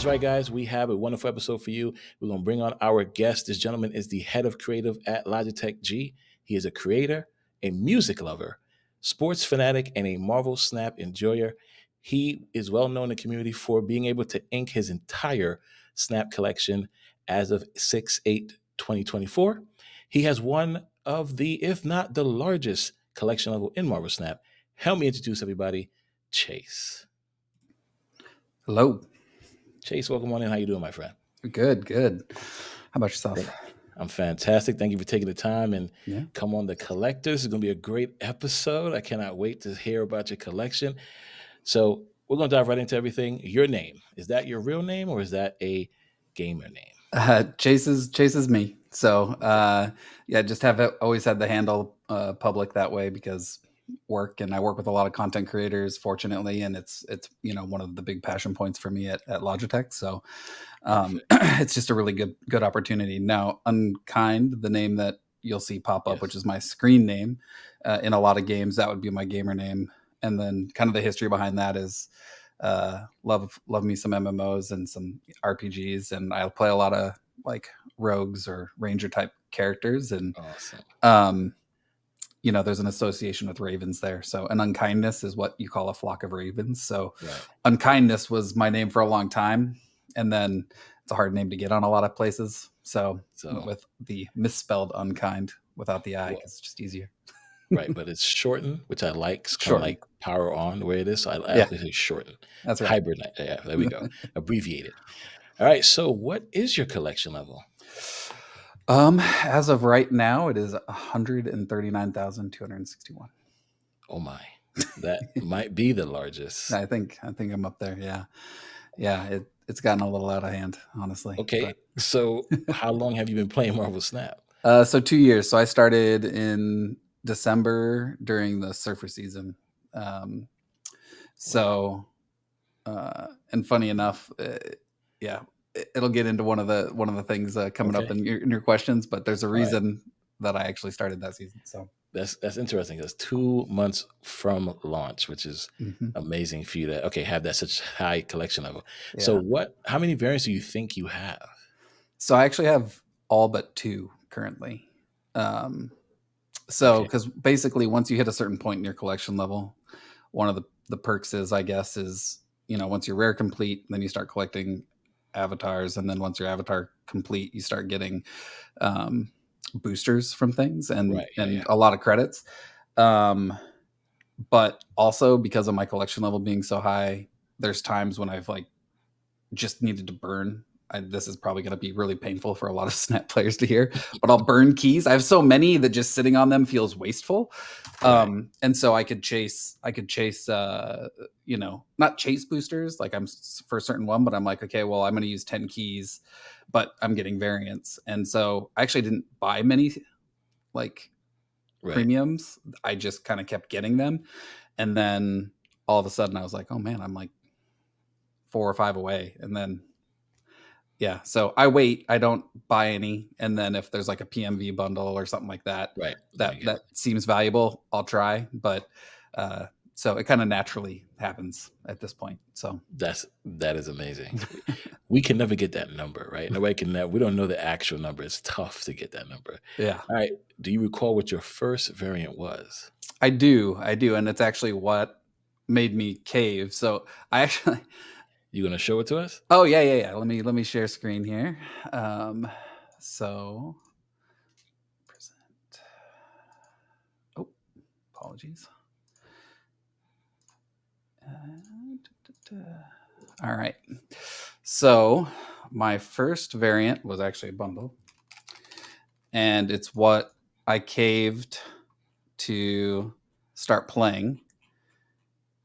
right, guys. We have a wonderful episode for you. We're going to bring on our guest. This gentleman is the head of creative at SuperTechGod. He is a creator, a music lover, sports fanatic, and a Marvel Snap enjoyer. He is well known in the community for being able to ink his entire Snap collection as of 6/8/2024. He has one of the, if not the largest collection level in Marvel Snap. Help me introduce everybody, Chase. Hello. Chase, welcome on in. How you doing, my friend? Good. How about yourself? I'm fantastic. Thank you for taking the time and Yeah. come on The Collector. This is going to be a great episode. I cannot wait to hear about your collection. So we're going to dive right into everything. Your name, is that your real name or is that a gamer name? Chase is me. So just always had the handle public that way because work, and I work with a lot of content creators, fortunately, and it's one of the big passion points for me at Logitech. So it's just a really good opportunity. Now, Unkind, the name that you'll see pop up, which is my screen name in a lot of games, that would be my gamer name. And then kind of the history behind that is love me some MMOs and some RPGs, and I play a lot of like rogues or ranger type characters, and awesome. There's an association with ravens there. So an unkindness is what you call a flock of ravens. So Unkindness was my name for a long time, and then it's a hard name to get on a lot of places. So with the misspelled unkind without the I, it's just easier. Right, but it's shortened, which I like. It's kind of like power on the way it is. So I actually say shortened. That's right. Hybrid. Yeah, there we go. Abbreviated. All right. So what is your collection level? As of right now, it is 139,261. Oh my, that might be the largest. I think I'm up there. Yeah. It's gotten a little out of hand, honestly. Okay. So how long have you been playing Marvel Snap? So 2 years. So I started in December during the surfer season. And funny enough, it'll get into one of the things coming up in your questions, but there's a reason that I actually started that season. So that's interesting. That's 2 months from launch, which is amazing for you to have that such high collection level. Yeah. So how many variants do you think you have? So I actually have all but 2 currently. Because basically once you hit a certain point in your collection level, one of the perks is, I guess, once you're rare complete, then you start collecting avatars, and then once your avatar complete, you start getting boosters from things and a lot of credits. But also because of my collection level being so high, there's times when I've just needed to burn. This is probably going to be really painful for a lot of Snap players to hear, but I'll burn keys. I have so many that just sitting on them feels wasteful. And so I could chase, not chase boosters. Like I'm for a certain one, but I'm like, okay, well, I'm going to use 10 keys, but I'm getting variants. And so I actually didn't buy many premiums. I just kind of kept getting them. And then all of a sudden I was like, oh man, I'm like 4 or 5 away. And then, so I wait. I don't buy any, and then if there's like a PMV bundle or something like that, that seems valuable, I'll try. But so it kind of naturally happens at this point. So that is amazing. We can never get that number, right? Nobody can. We don't know the actual number. It's tough to get that number. Yeah. All right. Do you recall what your first variant was? I do, and it's actually what made me cave. So I actually. You gonna show it to us? Oh yeah. Let me share screen here. So present. Oh, apologies. All right. So my first variant was actually a bundle, and it's what I caved to start playing,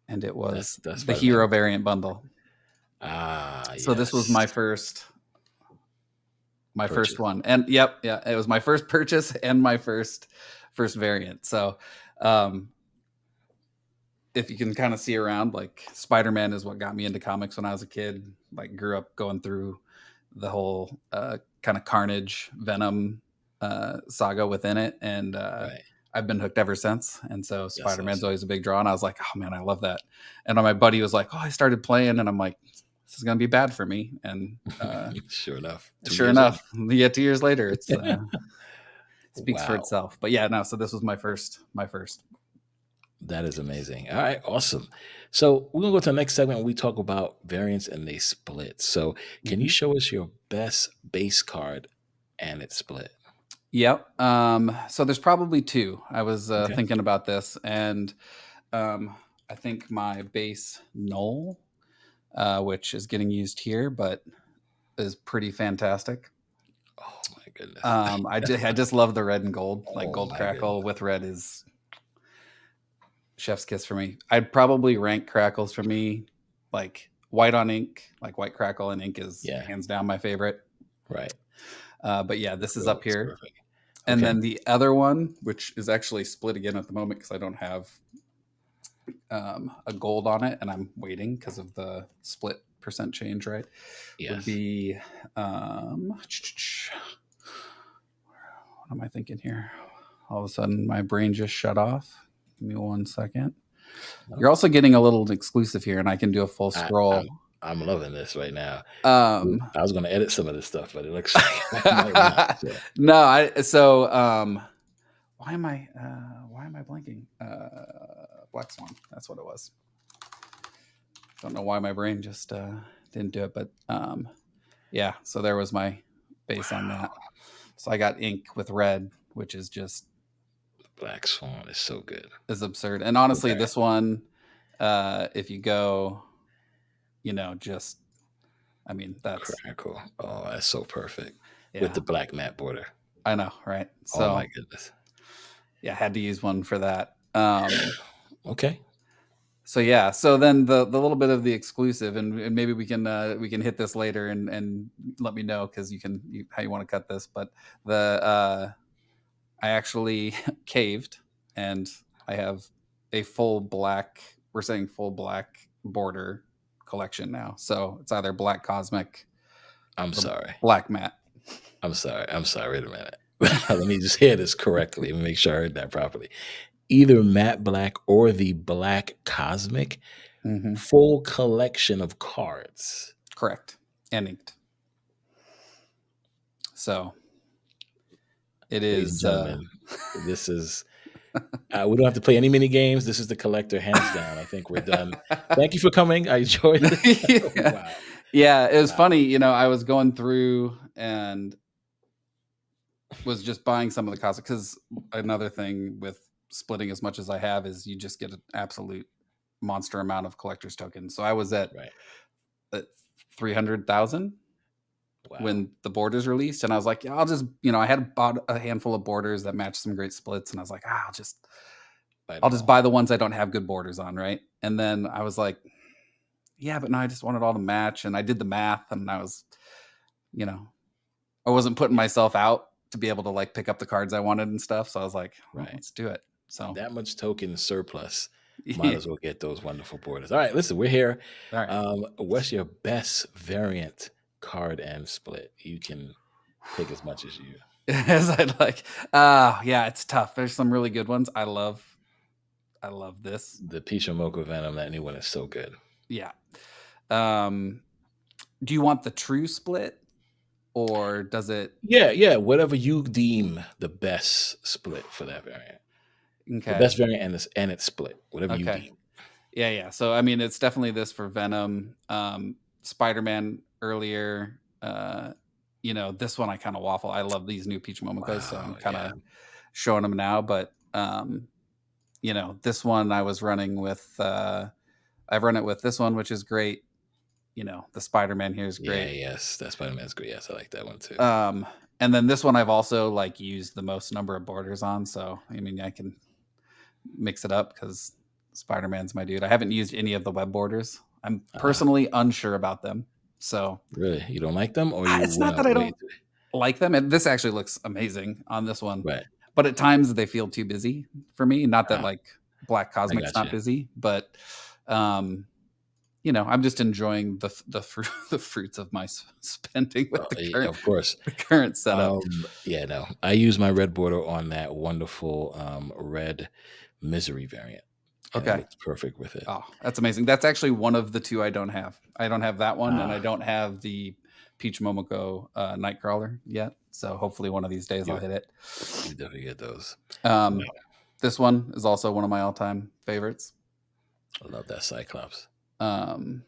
and it was the hero variant bundle. So this was my first one, and it was my first purchase and my first variant. So if you can kind of see around, like Spider-Man is what got me into comics when I was a kid. Like grew up going through the whole kind of Carnage, Venom saga within it, and I've been hooked ever since. And so Spider-Man's always a big draw, and I was like, oh man, I love that. And my buddy was like, oh, I started playing, and I'm like, this is going to be bad for me. And Sure enough. sure enough, 2 years later, it's speaks for Wow. itself. But yeah, no. So this was my first. That is amazing. All right, awesome. So we're gonna go to the next segment when we talk about variants and they split. So can you Mhm. show us your best base card and its split? Yep. So there's probably two. I was Okay. thinking about this, and I think my base null, which is getting used here, but is pretty fantastic. Oh my goodness. I just love the red and gold. Like Oh gold my crackle goodness. with red is chef's kiss for me. I'd probably rank crackles for me like white on ink, like white crackle and ink is Yeah, hands down my favorite. right. But yeah, this is Gold up is here. perfect. And Okay. then the other one, which is actually split again at the moment because I don't have a gold on it, and I'm waiting because of the split percent change, right? Would Yes. be what am I thinking here? All of a sudden, my brain just shut off. Give me 1 second. No. You're also getting a little exclusive here, and I can do a full scroll. I'm loving this right now. Um, I was gonna edit some of this stuff, but it looks like I might not. So. no, why am I blanking? Black Swan. That's what it was. Don't know why my brain just didn't do it, but yeah. So there was my base on that. So I got ink with red, which is just Black Swan is so good. is absurd. And honestly, Okay. this one, if you go, just I mean that's Crackle. Oh, that's so perfect. yeah. With the black matte border. I know, right? So Oh my goodness. yeah, I had to use one for that. Okay. So yeah, so then the little bit of the exclusive, and maybe we can hit this later and let me know because how you want to cut this. But I actually caved, and I have a full black. We're saying full black border collection now. So it's either black cosmic. I'm sorry. Black matte. I'm sorry. Wait a minute. Let me just hear this correctly and make sure I heard that properly. Either matte black or the black cosmic full collection of cards. Correct. And inked. So it Ladies and is. gentlemen, this is. We don't have to play any mini games. This is the collector, hands down. I think we're done. Thank you for coming. I enjoyed it. Yeah. Wow. Yeah, it was funny. I was going through and was just buying some of the cosmic because another thing with splitting as much as I have is you just get an absolute monster amount of collector's tokens. So I was at 300,000 when the borders released, and I was like, yeah, I'll just I had bought a handful of borders that matched some great splits, and I was like, I'll just buy the ones I don't have good borders on, right? And then I was like, yeah, but no, I just wanted all to match, and I did the math, and I was, I wasn't putting myself out to be able to like pick up the cards I wanted and stuff, so I was like, let's do it. So that much token surplus, might as well get those wonderful borders. All right, listen, we're here. All right. What's your best variant card and split? You can pick as much as you as I'd like. Yeah, it's tough. There's some really good ones. I love this. The Pisha Mocha Venom, that new one is so good. Yeah. Do you want the true split, or does it? Yeah. Whatever you deem the best split for that variant. Okay. The best variant and its split, whatever you deem. Yeah. So I mean, it's definitely this for Venom. Spider-Man earlier. This one I kind of waffle. I love these new Peach Momocos, so I'm kind of showing them now. But this one I was running with. I've run it with this one, which is great. The Spider-Man here is great. Yeah, yes, that Spider-Man's great. Yes, I like that one too. And then this one I've also like used the most number of borders on. So I mean, I can mix it up because Spider-Man's my dude. I haven't used any of the web borders. I'm personally unsure about them. So really, you don't like them, or it's not that I don't like them. And this actually looks amazing on this one, right? But at times they feel too busy for me. Not that like Black Cosmic's not busy, but I'm just enjoying the fruits of my spending with the current setup. I use my red border on that wonderful red Misery variant. and it looks perfect with it. Oh, that's amazing. That's actually one of the two I don't have. I don't have that one, and I don't have the Peach Momoko Nightcrawler yet. So hopefully one of these days I'll hit it. You definitely get those. This one is also one of my all-time favorites. I love that Cyclops. And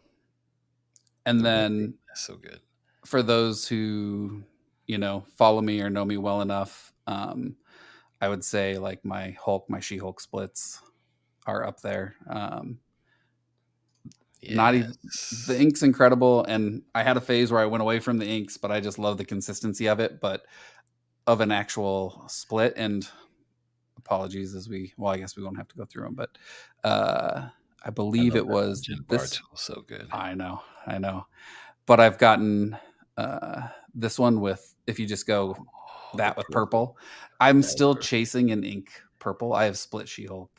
then that's so good. For those who, follow me or know me well enough, I would say like my She-Hulk splits are up there. Not even the ink's incredible, and I had a phase where I went away from the inks, but I just love the consistency of it. But of an actual split, and apologies I guess we won't have to go through them, but I believe it was this. So good. I know, but I've gotten this one with, if you just go with purple. I'm still chasing an ink purple. I have split She-Hulk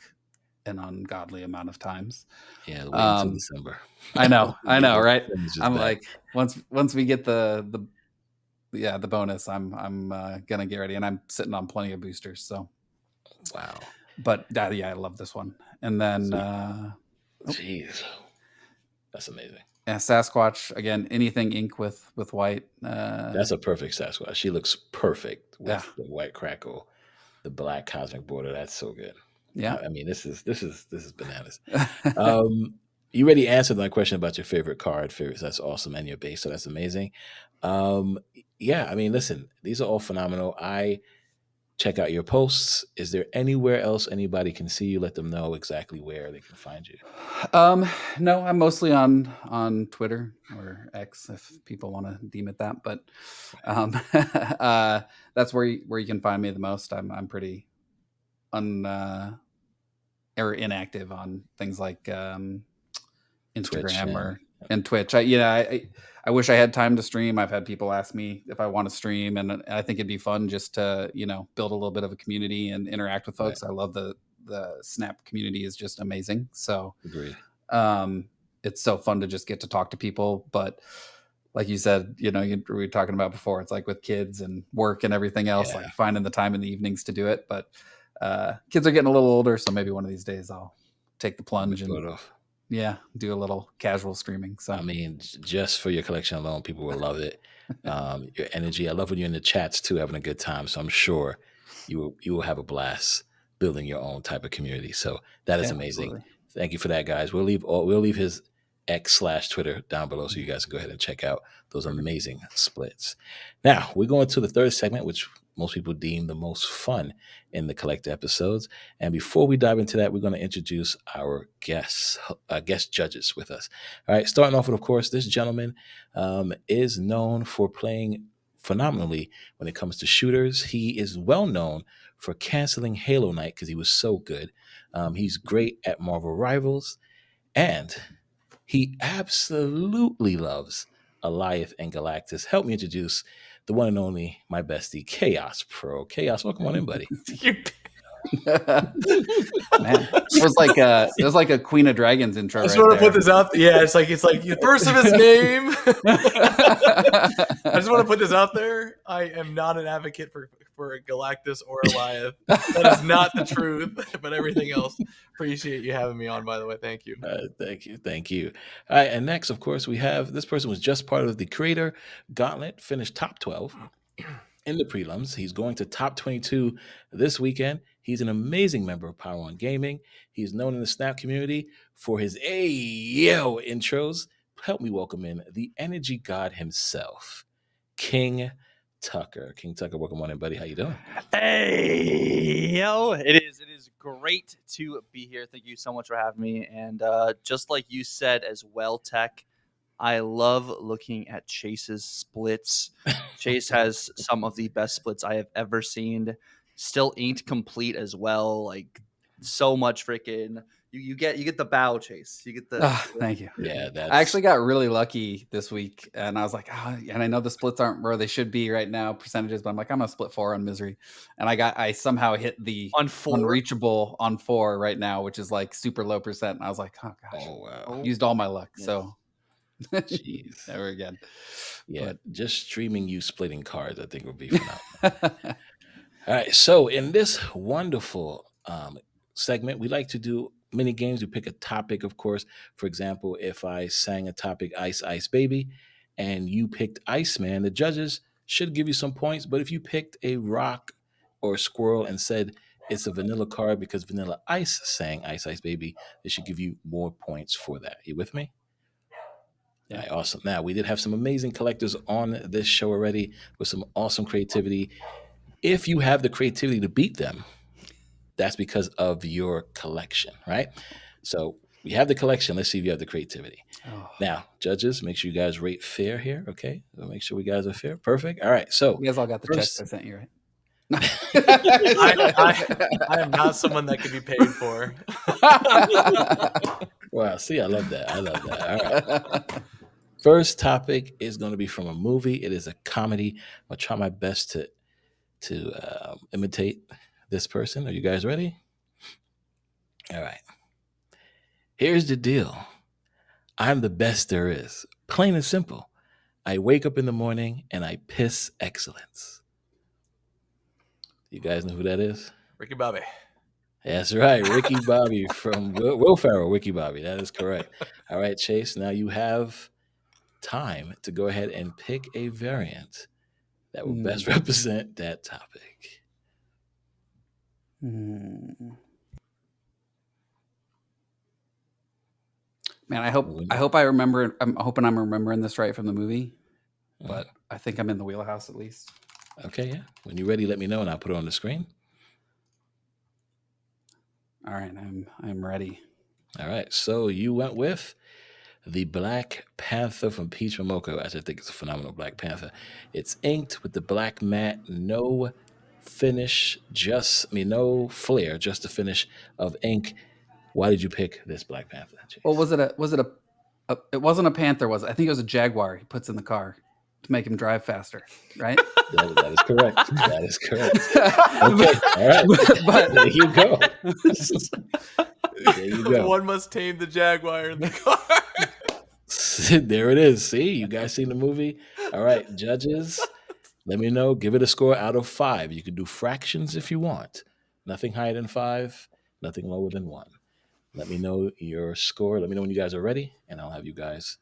an ungodly amount of times. Yeah, wait until December. I know, right? I'm like, once we get the bonus, I'm gonna get ready, and I'm sitting on plenty of boosters. So, wow. But I love this one. And then, jeez, that's amazing. Yeah, Sasquatch again. Anything ink with white. That's a perfect Sasquatch. She looks perfect with the white crackle, the black cosmic border. That's so good. Yeah, I mean, this is bananas. You already answered my question about your favorite card. That's awesome, and your base, so that's amazing. Yeah, I mean, listen, these are all phenomenal. I check out your posts. Is there anywhere else anybody can see you? Let them know exactly where they can find you. No, I'm mostly on Twitter or X, if people want to deem it that. But that's where you can find me the most. I'm pretty or inactive on things like Instagram and Twitch. I wish I had time to stream. I've had people ask me if I want to stream, and I think it'd be fun just to build a little bit of a community and interact with folks. Right. I love the Snap community is just amazing. So agreed. It's so fun to just get to talk to people. But like you said, we were talking about before, it's like with kids and work and everything else, like finding the time in the evenings to do it. But kids are getting a little older, so maybe one of these days I'll take the plunge and do a little casual streaming. So I mean, just for your collection alone, people will love it. Your energy. I love when you're in the chats too, having a good time. So I'm sure you will have a blast building your own type of community. So that is amazing. Absolutely. Thank you for that, guys. We'll leave his X/Twitter down below so you guys can go ahead and check out those amazing splits. Now we're going to the third segment, which most people deem the most fun in the collector episodes. And before we dive into that, we're going to introduce our guest judges with us. All right, starting off with, of course, this gentleman is known for playing phenomenally when it comes to shooters. He is well known for canceling Halo Night because he was so good. He's great at Marvel Rivals, and he absolutely loves Alioth and Galactus. Help me introduce the one and only, my bestie, Chaos Pro. Chaos, welcome on in, buddy. Man, it was like a Queen of Dragons intro. I just want to put this out. Yeah, it's like the first of his name. I just want to put this out there. I am not an advocate for Galactus or Alioth. That is not the truth. But everything else, appreciate you having me on. By the way, thank you. Thank you. All right, and next, of course, we have this person was just part of the Creator Gauntlet, finished top 12 in the prelims. He's going to top 22 this weekend. He's an amazing member of Power On Gaming. He's known in the Snap community for his Ayo intros. Help me welcome in the energy god himself, King Tuccrr. King Tuccrr, welcome on in, buddy. How you doing? Hey, yo. It is great to be here. Thank you so much for having me. And just like you said as well, Tech, I love looking at Chase's splits. Chase has some of the best splits I have ever seen. Still inked complete as well. Like so much freaking. You get the bow, Chase. You get the. Thank you. Yeah, I actually got really lucky this week, and I was like, and I know the splits aren't where they should be right now, percentages, but I'm like, I'm gonna split 4 on Misery, and I somehow hit the unreachable on 4 right now, which is like super low percent. And I was like, oh gosh, wow, used all my luck. Yes. So. Jeez. Never again. Yeah, just streaming you splitting cards, I think would be phenomenal. All right, so in this wonderful segment, we like to do mini games. You pick a topic, of course. For example, if I sang a topic Ice Ice Baby and you picked Iceman, the judges should give you some points. But if you picked a rock or a squirrel and said it's a vanilla card because Vanilla Ice sang Ice Ice Baby, they should give you more points for that. You with me? Yeah. All right, awesome. Now, we did have some amazing collectors on this show already with some awesome creativity. If you have the creativity to beat them, that's because of your collection, right? So we have the collection. Let's see if you have the creativity. Oh. Now, judges, make sure you guys rate fair here, okay? So make sure we guys are fair. Perfect. All right. So You guys all got the first- checks I sent you, right? I am not someone that could be paid for. wow, see, I love that. I love that. All right. First topic is going to be from a movie. It is a comedy. I'm going to try my best to imitate this person. Are you guys ready? All right. Here's the deal. I'm the best there is. Plain and simple. I wake up in the morning and I piss excellence. You guys know who that is? Ricky Bobby. That's right. Ricky Bobby from Will Ferrell. Ricky Bobby. That is correct. All right, Chase. Now you have time to go ahead and pick a variant that will best represent that topic. Man, I hope I remember. I'm hoping I'm remembering this right from the movie, but I think I'm in the wheelhouse at least. Okay, yeah. When you're ready, let me know and I'll put it on the screen. All right, I'm ready. All right. So you went with the Black Panther from Peach Momoko. I think it's a phenomenal Black Panther. It's inked with the black matte, no finish, no flare, just the finish of ink. Why did you pick this Black Panther? Chase? Well, it wasn't a panther, was it? I think it was a jaguar he puts in the car to make him drive faster, right? That is correct. That is correct. Okay. All right. But There you go. There you go. One must tame the jaguar in the car. There it is. See, you guys seen the movie? All right, judges, let me know. Give it a score out of 5. You can do fractions if you want. Nothing higher than 5, nothing lower than 1. Let me know your score. Let me know when you guys are ready, and I'll have you guys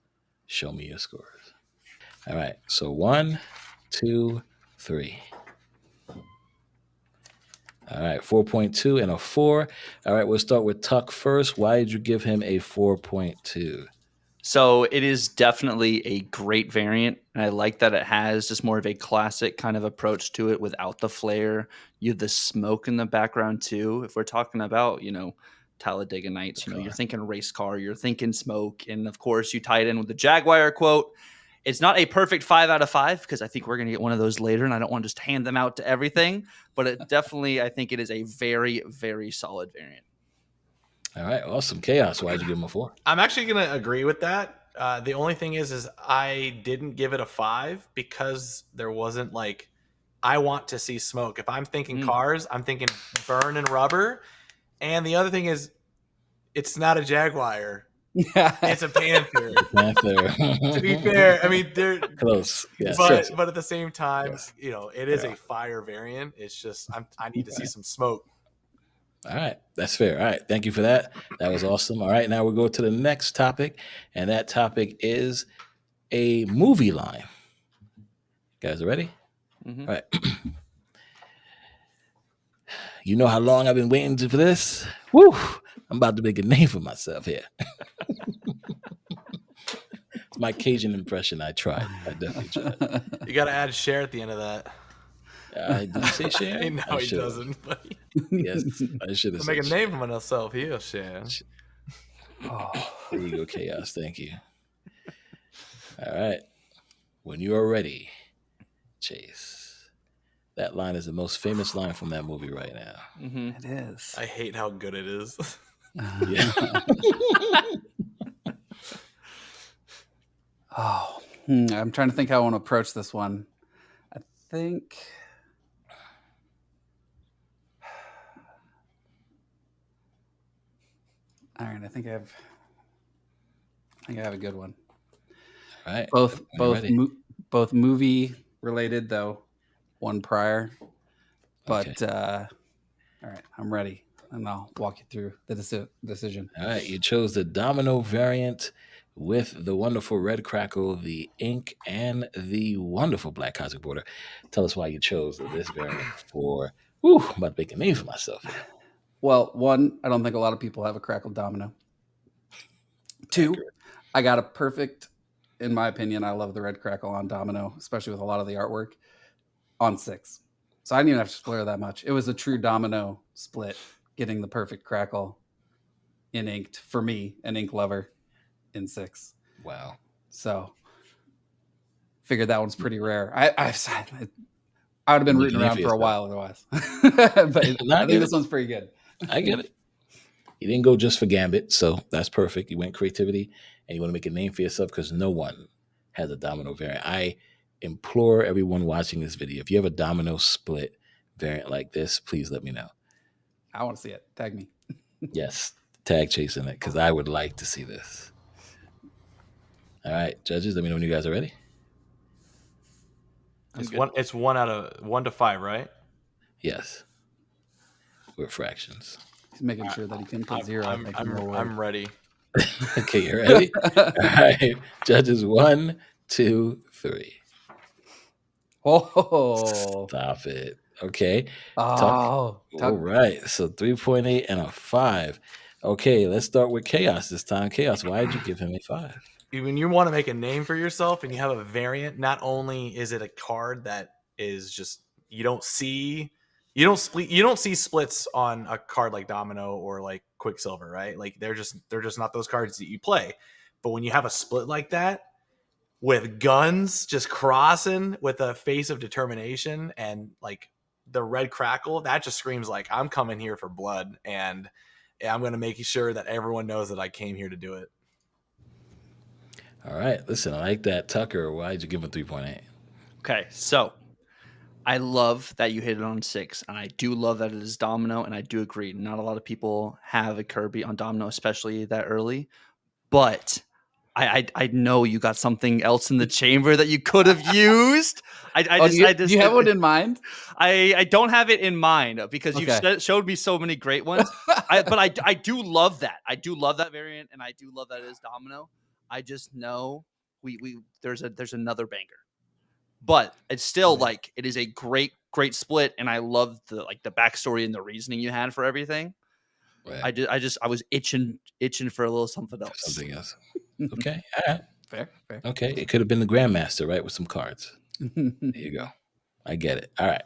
show me your scores. All right, so 1, 2, 3. All right, 4.2 and a 4. All right, we'll start with Tuck first. Why did you give him a 4.2? So it is definitely a great variant, and I like that it has just more of a classic kind of approach to it without the flare. You have the smoke in the background too. If we're talking about, Talladega Nights, you're thinking race car, you're thinking smoke, and of course you tie it in with the Jaguar quote. It's not a perfect 5 out of 5 because I think we're going to get one of those later, and I don't want to just hand them out to everything, but it definitely, I think it is a very, very solid variant. All right, awesome. Chaos, why did you give him a 4? I'm actually going to agree with that. The only thing is I didn't give it a 5 because there wasn't I want to see smoke. If I'm thinking cars, I'm thinking burn and rubber. And the other thing is it's not a Jaguar. It's a Panther. To be fair, I mean, they're close. Yes, but at the same time, yes. It is a fire variant. It's just I need to see some smoke. All right, that's fair. All right, thank you for that. That was awesome. All right, now we'll go to the next topic, and that topic is a movie line. You guys are ready? Mm-hmm. All right. You know how long I've been waiting for this? Woo! I'm about to make a name for myself here. It's my Cajun impression. I tried. I definitely tried. You got to add share at the end of that. Did you say share? No, he doesn't. But Yes, I should have to said make a share. name for myself, he'll share. There you go, Chaos. Thank you. All right. When you are ready, Chase. That line is the most famous line from that movie right now. Mm-hmm. It is. I hate how good it is. Yeah. I'm trying to think how I want to approach this one. I think all right, I think I have a good one. All right. Both movie related though, one prior. But Okay. all right, I'm ready. and I'll walk you through the decision. All right, you chose the Domino variant with the wonderful red crackle, the ink, and the wonderful black cosmic border. Tell us why you chose this variant for. Whew, I'm about to make a name for myself here. Well, one, I don't think a lot of people have a crackled domino. Two, Accurate. I got a perfect, in my opinion, I love the red crackle on domino, especially with a lot of the artwork, on 6. So I didn't even have to splur that much. It was a true domino split, getting the perfect crackle in inked for me, an ink lover, in 6. Wow. So figured that one's pretty rare. I would have been rooting around for a while otherwise. But I think this one's pretty good. I get it. You didn't go just for Gambit, so that's perfect. You went creativity, and you want to make a name for yourself because no one has a domino variant. I implore everyone watching this video, if you have a domino split variant like this, please let me know. I want to see it. Tag me. Yes, tag Chase in it because I would like to see this. All right, judges, let me know when you guys are ready. It's 1 out of 1 to 5, right? Yes. We're fractions. He's making sure that he can put 0. I'm ready. Okay, you ready? All right, judges, 1, 2, 3. Oh, Stop it. Okay. oh, All right. So 3.8 and a 5. Okay, let's start with Chaos this time. Chaos, why did you give him a 5? When you want to make a name for yourself and you have a variant, not only is it a card that is just you don't see splits on a card like Domino or like Quicksilver, right? Like they're just not those cards that you play. But when you have a split like that with guns just crossing with a face of determination and like the red crackle, that just screams like I'm coming here for blood and I'm going to make sure that everyone knows that I came here to do it. All right. Listen, I like that. Tucker, why did you give him 3.8? Okay, so I love that you hit it on 6, and I do love that it is Domino, and I do agree. Not a lot of people have a Kirby on Domino, especially that early. But I know you got something else in the chamber that you could have used. do you have one in mind? I don't have it in mind because you've showed me so many great ones. But I do love that. I do love that variant, and I do love that it is Domino. I just know there's another banger. But it's still like it is a great split, and I love the backstory and the reasoning you had for everything. Right. I was itching for a little something else. Something else. Okay. All right. Fair. Okay. It could have been the Grandmaster, right, with some cards. There you go. I get it. All right.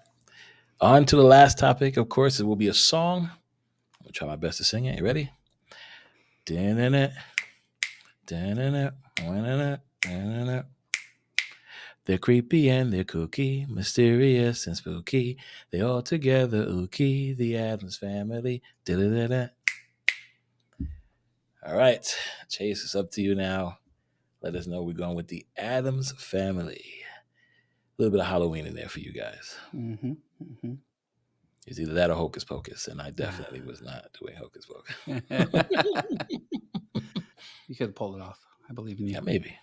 On to the last topic. Of course, it will be a song. I'm gonna try my best to sing it. You ready? They're creepy and they're kooky, mysterious and spooky. They all together, ookie, the Addams Family. Da-da-da-da. All right, Chase, it's up to you now. Let us know we're going with the Addams Family. A little bit of Halloween in there for you guys. Mm-hmm. It's either that or Hocus Pocus, and I definitely was not doing Hocus Pocus. You could have pulled it off. I believe in you. Yeah, maybe.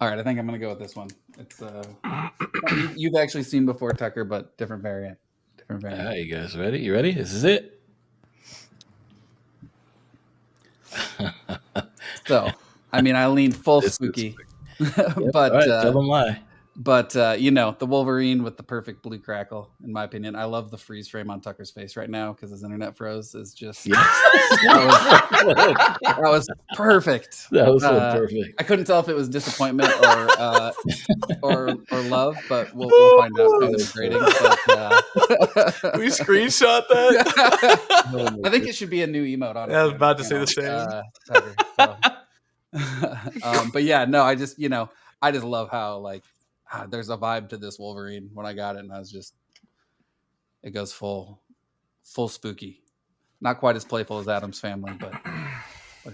All right, I think I'm going to go with this one. It's you've actually seen before, Tucker, but different variant. All right, you guys ready? You ready? This is it. So, I mean, I leaned full spooky, but all right, tell them why. But the Wolverine with the perfect blue crackle, in my opinion. I love the freeze frame on Tucker's face right now because his internet froze. Is just that was perfect. That was so perfect. I couldn't tell if it was disappointment or love, but we'll find out in the grading. But, we screenshot that. I think it should be a new emote. Honestly, I was about to say the same. Tucker, so. But yeah, no, I just love how there's a vibe to this Wolverine when I got it, and it goes full spooky. Not quite as playful as Addams Family, but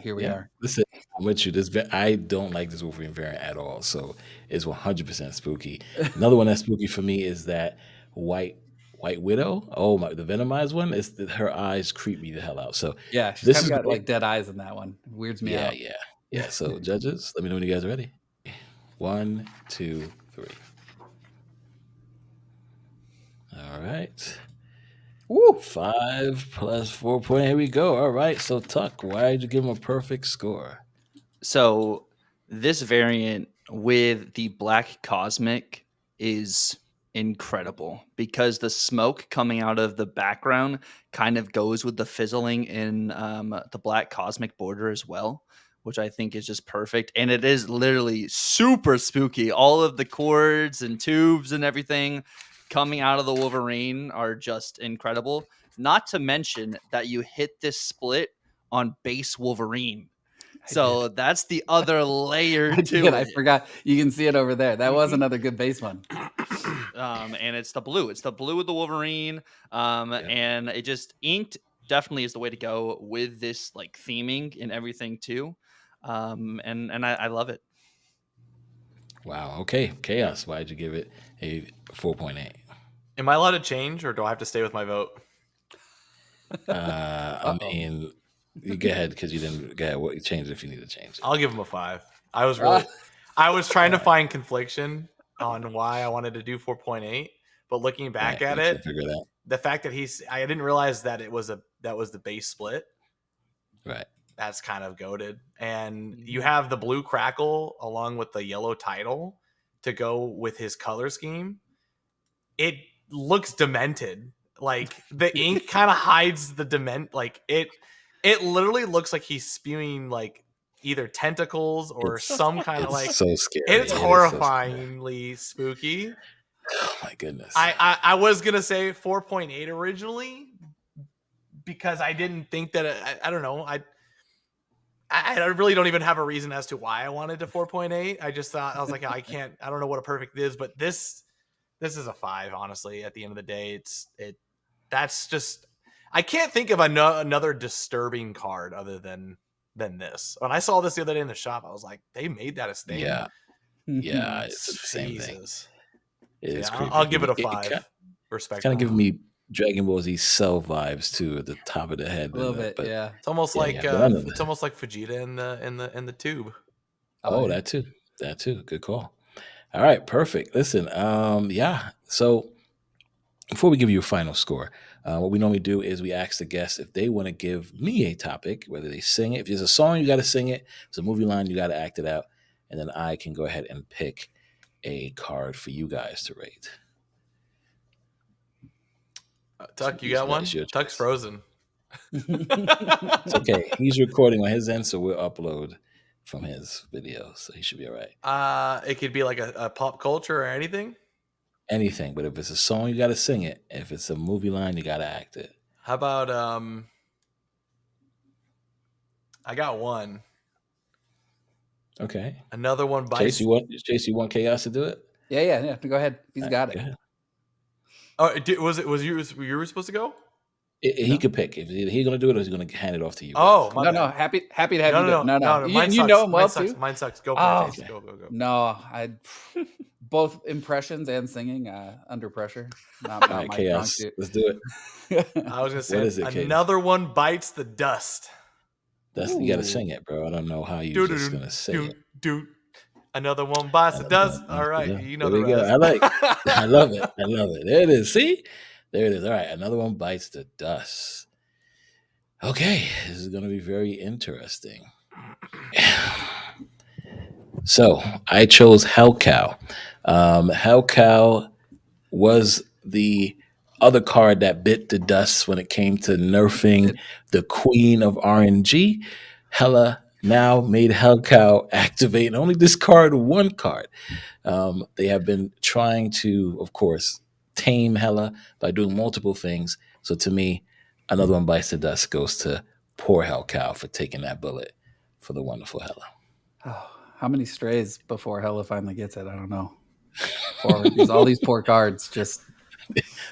here we are. Listen, I'm with you. I don't like this Wolverine variant at all, so it's 100% spooky. Another one that's spooky for me is that White Widow. Oh my, the Venomized one. Her eyes creep me the hell out. So yeah, she's got like dead eyes in that one. It weirds me out. Yeah. So judges, let me know when you guys are ready. 1, 2, 3. All right. Woo. 5 plus 4 point. Here we go. All right. So Tuck, why did you give him a perfect score? So this variant with the black cosmic is incredible because the smoke coming out of the background kind of goes with the fizzling in the black cosmic border as well, which I think is just perfect. And it is literally super spooky. All of the cords and tubes and everything coming out of the Wolverine are just incredible. Not to mention that you hit this split on base Wolverine. So that's the other layer to it. I forgot. You can see it over there. That was another good base one. And it's the blue. It's the blue with the Wolverine. And it just inked definitely is the way to go with this like theming and everything too. And I love it. Wow. Okay. Chaos. Why did you give it a 4.8? Am I allowed to change, or do I have to stay with my vote? I mean, you go ahead because you didn't go ahead. What you change it if you need to change it? I'll give him a 5. I was trying to find confliction on why I wanted to do 4.8, but looking back at it, figure it out. the fact that I didn't realize that that was the base split. Right. That's kind of goated. And you have the blue crackle along with the yellow title to go with his color scheme. It looks demented. Like the ink kind of hides the like it literally looks like he's spewing like either tentacles or some kind of like, so scary. it's horrifyingly spooky. Oh my goodness. I was gonna say 4.8 originally because I didn't think that I don't know. I really don't even have a reason as to why I wanted to 4.8. I just thought, I was like, I don't know what a perfect is, but this is a 5, honestly. At the end of the day, that's just, I can't think of another disturbing card other than this. When I saw this the other day in the shop, I was like, they made that a thing. Yeah. Yeah, it's the same thing. It is creepy. I'll give it a 5. Respect. Kind of giving me Dragon Ball Z Cell vibes too at the top of the head. A little bit, but yeah. It's almost like it's almost like Vegeta in the tube. Oh, that too. That too. Good call. All right, perfect. Listen, so before we give you a final score, what we normally do is we ask the guests if they want to give me a topic, whether they sing it. If there's a song, you got to sing it. If it's a movie line, you got to act it out. And then I can go ahead and pick a card for you guys to rate. Tuck, you got one? Tuck's frozen. It's okay. He's recording on his end, so we'll upload from his video, so he should be all right. It could be like a pop culture or anything. Anything, but if it's a song, you got to sing it. If it's a movie line, you got to act it. How about I got one. Okay. Another one bites. Chase, you want Chaos to do it? Yeah. Go ahead. He's got it. Oh, were you supposed to go? He could pick. If he's going to do it, or he's going to hand it off to you. Oh, no. Happy to have you do it. No. You know him well too. Mine sucks. Go for it. Go. No, both impressions and singing under pressure. Not all right, my Chaos. Let's do it. I was going to say another one bites the dust. You got to sing it, bro. I don't know how you're just going to sing it. Another one bites the dust. All right, you know the rest. I love it. There it is. See? There it is. All right, another one bites the dust. Okay, this is going to be very interesting. So I chose Hellcow. Hellcow was the other card that bit the dust when it came to nerfing the queen of RNG. Hella now made Hellcow activate and only discard one card. They have been trying to, of course, tame Hella by doing multiple things. So to me, another one bites the dust goes to poor Hellcow for taking that bullet for the wonderful Hella. Oh, how many strays before Hella finally gets it? I don't know. Because all these poor cards just...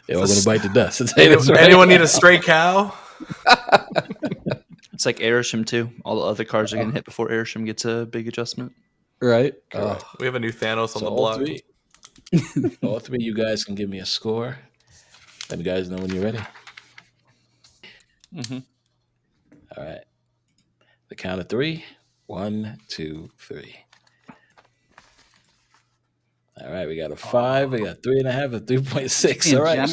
They're all going to bite the dust. Anyone need a stray cow? It's like Airshim too. All the other cards are getting hit before Airshim gets a big adjustment. Right. We have a new Thanos on the block. All three, you guys can give me a score. Let me guys know when you're ready. Mm-hmm. All right. The count of 3. 1, 2, 3. All right, we got a 5, we got 3.5, a 3.6. All right,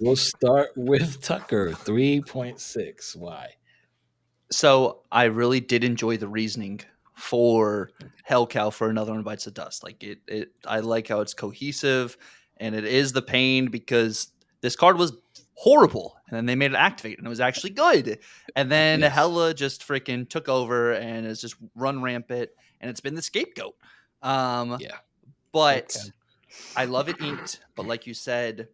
We'll start with Tuccrr, 3.6. Why? So I really did enjoy the reasoning for Hellcow for Another One Bites the Dust. Like I like how it's cohesive, and it is the pain because this card was horrible, and then they made it activate, and it was actually good. And then Yes. Hella just freaking took over and is just run rampant, and it's been the scapegoat. Yeah. But Okay. I love it inked, but like you said,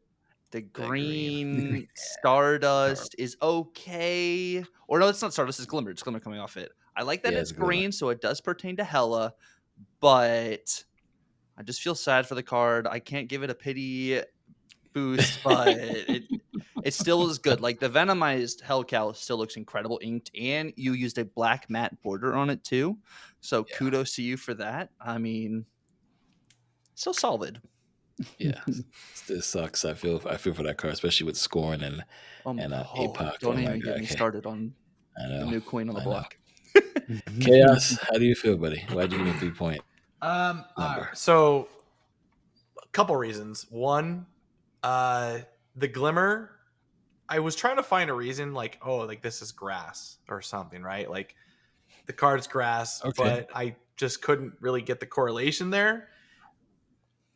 the green. green Stardust is okay. Or no, it's not Stardust, it's Glimmer. It's Glimmer coming off it. I like that Yeah, it's it's Glimmer. green, so it does pertain to Hella, but I just feel sad for the card. I can't give it a pity boost, but it still is good. Like the Venomized Hellcow still looks incredible inked, and you used a black matte border on it too. So Yeah. kudos to you for that. I mean, so solid. Yeah, it sucks. I feel for that card, especially with scoring and APOC. Don't Oh even my get God, me okay. started on I the know. new queen on the I know. block. Chaos, how do you feel, buddy? Why'd you give me 3 point? Number. So a couple reasons. One, the Glimmer. I was trying to find a reason, like, oh, like this is grass or something, right? Like the card's grass, Okay. but I just couldn't really get the correlation there.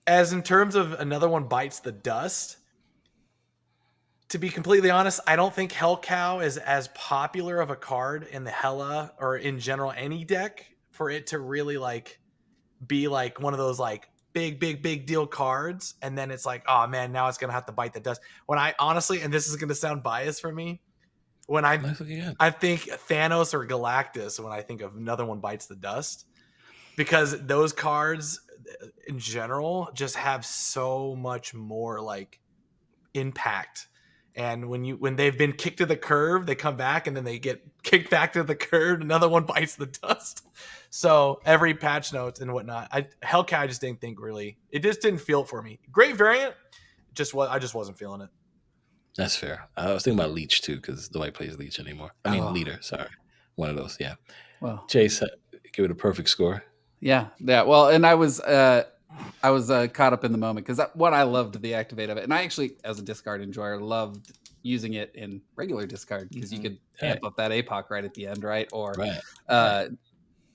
As in terms of Another One Bites the Dust, to be completely honest, I don't think Hellcow is as popular of a card in the Hella or in general any deck for it to really like be like one of those like big deal cards. And then it's like, oh man, now it's gonna have to bite the dust. When I honestly, and this is gonna sound biased for me, when I think Thanos or Galactus when I think of Another One Bites the Dust, because those cards in general just have so much more like impact. And when they've been kicked to the curb, they come back and then they get kicked back to the curb. Another one bites the dust. So every patch notes and whatnot, Hellcat, I just didn't think really. It just didn't feel it for me. Great variant, I just wasn't feeling it. That's fair. I was thinking about Leech too because nobody plays Leech anymore. I mean, Leader. Sorry, one of those. Yeah. Well, Chase, give it a perfect score. Yeah. Well, and I was caught up in the moment because I loved the activate of it, and I actually, as a discard enjoyer, loved using it in regular discard because you could amp up that APOC right at the end, right? Or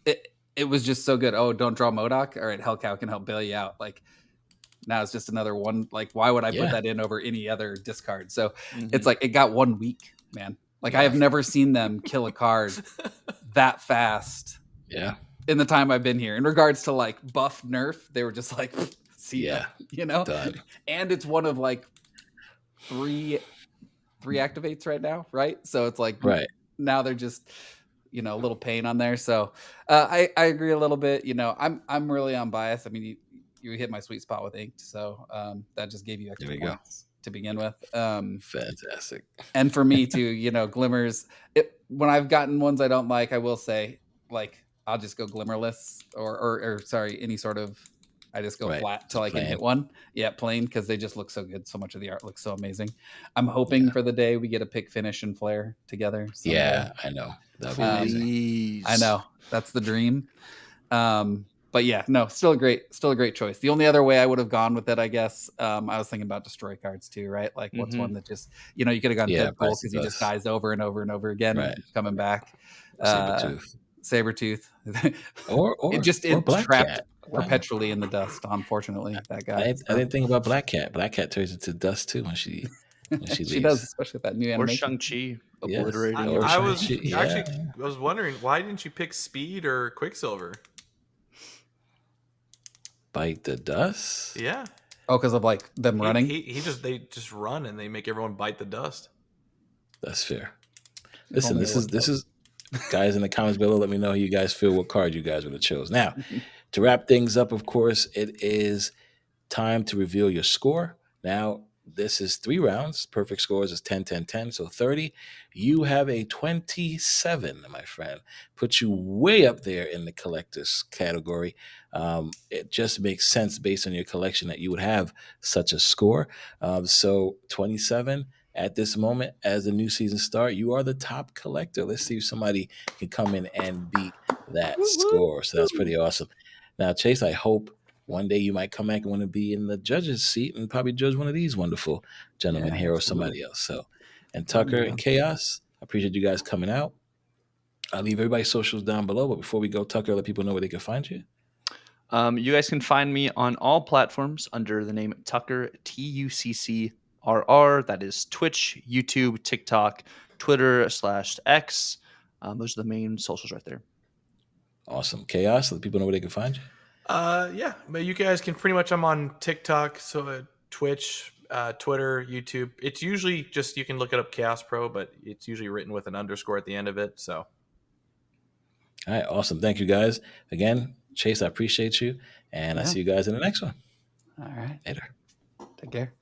it was just so good. Oh, don't draw MODOK. All right, Hellcow can help bail you out. Like now it's just another one. Like why would I put that in over any other discard? So it's like it got 1 week, man. Like I have never seen them kill a card that fast. Yeah. In the time I've been here, in regards to like buff nerf, they were just like, see ya, you know? Done. And it's one of like three activates right now, right? So it's like now they're just, a little pain on there. So I agree a little bit. I'm really unbiased. I mean, you hit my sweet spot with inked, so that just gave you extra points to begin with. Fantastic. And for me too, glimmers. When I've gotten ones I don't like, I will say like. I'll just go glimmerless or sorry, any sort of, I just go flat till I can hit one. Yeah, plain, because they just look so good. So much of the art looks so amazing. I'm hoping for the day we get a pick, finish, and flare together. Someday. Yeah, I know. That'd be amazing. I know. That's the dream. But yeah, no, still a great choice. The only other way I would have gone with it, I guess, I was thinking about destroy cards too, right? Like what's one that just, you could have gone Deadpool because he just dies over and over and over again, coming back. Sabretooth. Or it's trapped perpetually in the dust, unfortunately. That guy. I didn't think about Black Cat. Black Cat turns into dust too when she leaves. She does, especially with that new animation. Or Shang-Chi obliterating. I was wondering, why didn't you pick Speed or Quicksilver? Bite the dust? Yeah. Oh, because of like them running? They just run and they make everyone bite the dust. That's fair. Listen, this is guys in the comments below, let me know how you guys feel, what card you guys would have chose. Now, to wrap things up, of course, it is time to reveal your score. Now, this is 3 rounds. Perfect scores is 10, 10, 10, so 30. You have a 27, my friend. Puts you way up there in the collector's category. It just makes sense based on your collection that you would have such a score. So 27. At this moment, as the new season start, you are the top collector. Let's see if somebody can come in and beat that score. So that's pretty awesome. Now, Chase, I hope one day you might come back and want to be in the judge's seat and probably judge one of these wonderful gentlemen Yeah, here or absolutely. somebody else. So, and Love Tuccrr it, and Chaos, I appreciate you guys coming out. I'll leave everybody's socials down below, but before we go, Tuccrr, let people know where they can find you. You guys can find me on all platforms under the name Tuccrr, Tuccrr. That is Twitch, YouTube, TikTok, Twitter /X. Those are the main socials right there. Awesome. Chaos, let people know where they can find you. Yeah, but you guys can pretty much. I'm on TikTok, so Twitch, Twitter, YouTube. It's usually just you can look it up Chaos Pro, but it's usually written with an underscore at the end of it. So, All right, awesome. Thank you guys again, Chase. I appreciate you, and I Yeah. see you guys in the next one. All right. Later. Take care.